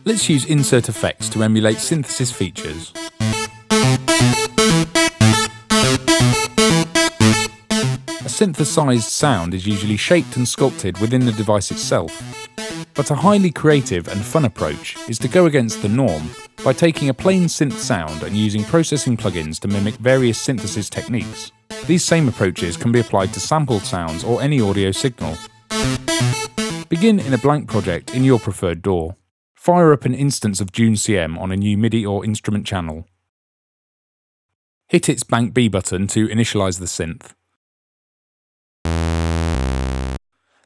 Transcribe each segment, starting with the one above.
Let's use insert effects to emulate synthesis features. A synthesized sound is usually shaped and sculpted within the device itself, but a highly creative and fun approach is to go against the norm by taking a plain synth sound and using processing plugins to mimic various synthesis techniques. These same approaches can be applied to sampled sounds or any audio signal. Begin in a blank project in your preferred DAW. Fire up an instance of June CM on a new MIDI or instrument channel. Hit its Bank B button to initialize the synth.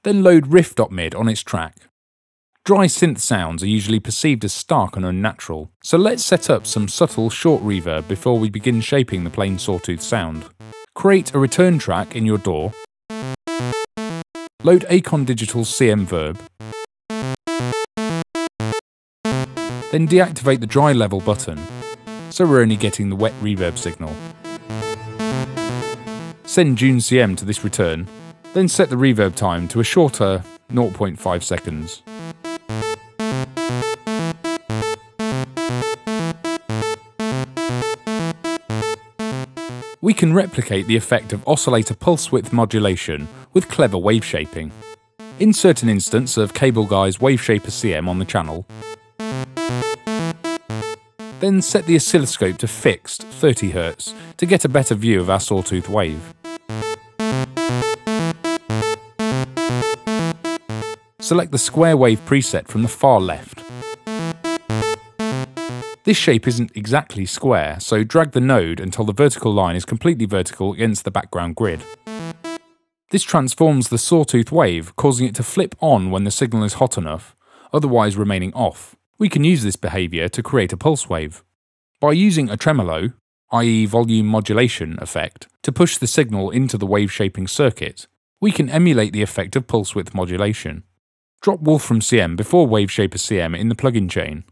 Then load riff.mid on its track. Dry synth sounds are usually perceived as stark and unnatural, so let's set up some subtle short reverb before we begin shaping the plain sawtooth sound. Create a return track in your DAW. Load Acon Digital's CM Verb. Then deactivate the dry level button, so we're only getting the wet reverb signal. Send June CM to this return, then set the reverb time to a shorter 0.5 seconds. We can replicate the effect of oscillator pulse width modulation with clever wave shaping. Insert an instance of Cable Guy's Wave Shaper CM on the channel. Then set the oscilloscope to fixed 30 Hz to get a better view of our sawtooth wave. Select the square wave preset from the far left. This shape isn't exactly square, so drag the node until the vertical line is completely vertical against the background grid. This transforms the sawtooth wave, causing it to flip on when the signal is hot enough, otherwise remaining off. We can use this behaviour to create a pulse wave. By using a tremolo, i.e. volume modulation effect, to push the signal into the wave shaping circuit, we can emulate the effect of pulse width modulation. Drop Wolfram CM before Wave Shaper CM in the plugin chain.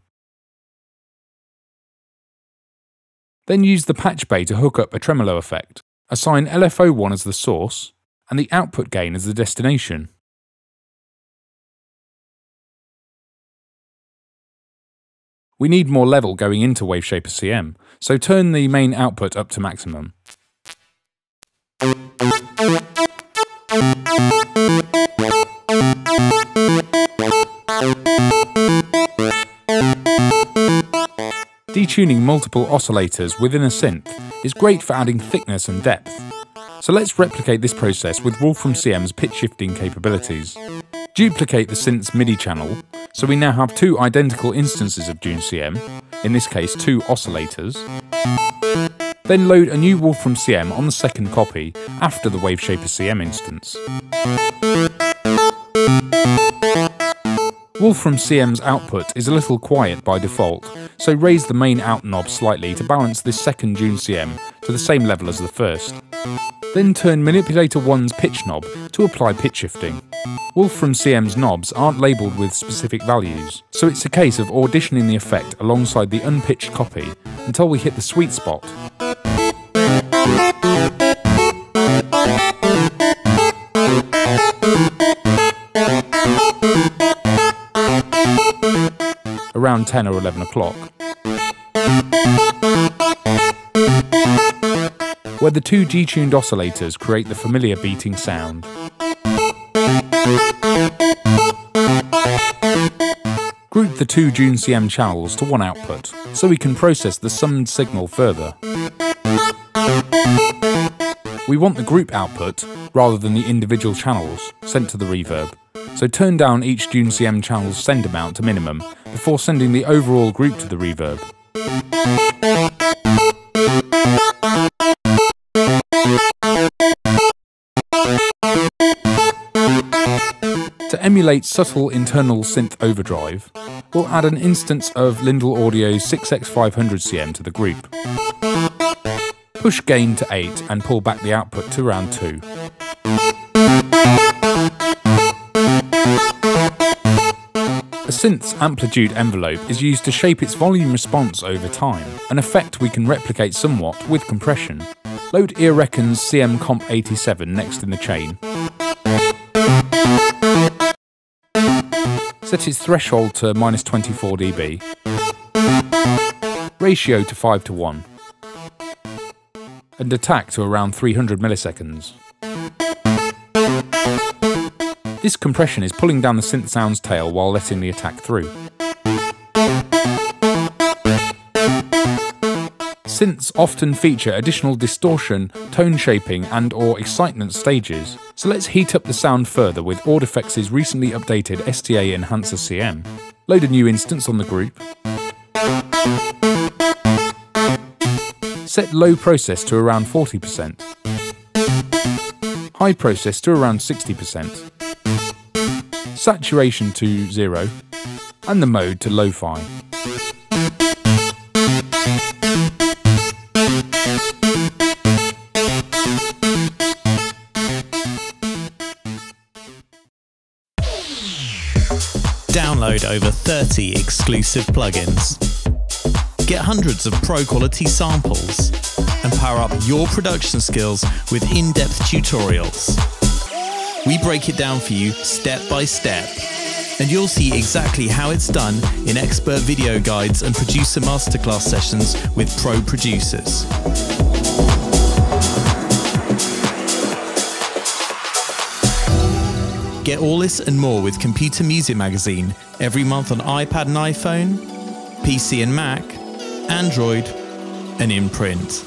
Then use the patch bay to hook up a tremolo effect. Assign LFO1 as the source and the output gain as the destination. We need more level going into Wave Shaper CM, so turn the main output up to maximum. Detuning multiple oscillators within a synth is great for adding thickness and depth. So let's replicate this process with Wolfram CM's pitch shifting capabilities. Duplicate the synth's MIDI channel, so we now have two identical instances of June CM, in this case 2 oscillators. Then load a new Wolfram CM on the second copy after the Wave Shaper CM instance. Wolfram CM's output is a little quiet by default, so raise the main out knob slightly to balance this second June CM to the same level as the first. Then turn Manipulator 1's pitch knob to apply pitch shifting. Wolfram CM's knobs aren't labelled with specific values, so it's a case of auditioning the effect alongside the unpitched copy until we hit the sweet spot. Around 10 or 11 o'clock, where the 2 detuned oscillators create the familiar beating sound. Group the 2 June CM channels to one output, so we can process the summed signal further. We want the group output, rather than the individual channels, sent to the reverb, so turn down each June CM channel's send amount to minimum before sending the overall group to the reverb. To emulate subtle internal synth overdrive, we'll add an instance of Lindell Audio's 6x500cm to the group. Push gain to 8 and pull back the output to around 2. A synth's amplitude envelope is used to shape its volume response over time, an effect we can replicate somewhat with compression. Load Earreckon's CM Comp 87 next in the chain. Set its threshold to -24 dB. Ratio to 5:1. And attack to around 300 milliseconds. This compression is pulling down the synth sound's tail while letting the attack through. Synths often feature additional distortion, tone shaping and/or excitement stages, so let's heat up the sound further with Audifex's recently updated STA Enhancer CM. Load a new instance on the group. Set low process to around 40%. High process to around 60%. Saturation to 0. And the mode to lo-fi. Download over 30 exclusive plugins. Get hundreds of pro-quality samples and power up your production skills with in-depth tutorials. We break it down for you step by step, and you'll see exactly how it's done in expert video guides and producer masterclass sessions with pro producers. Get all this and more with Computer Music Magazine every month on iPad and iPhone, PC and Mac, Android, and in print.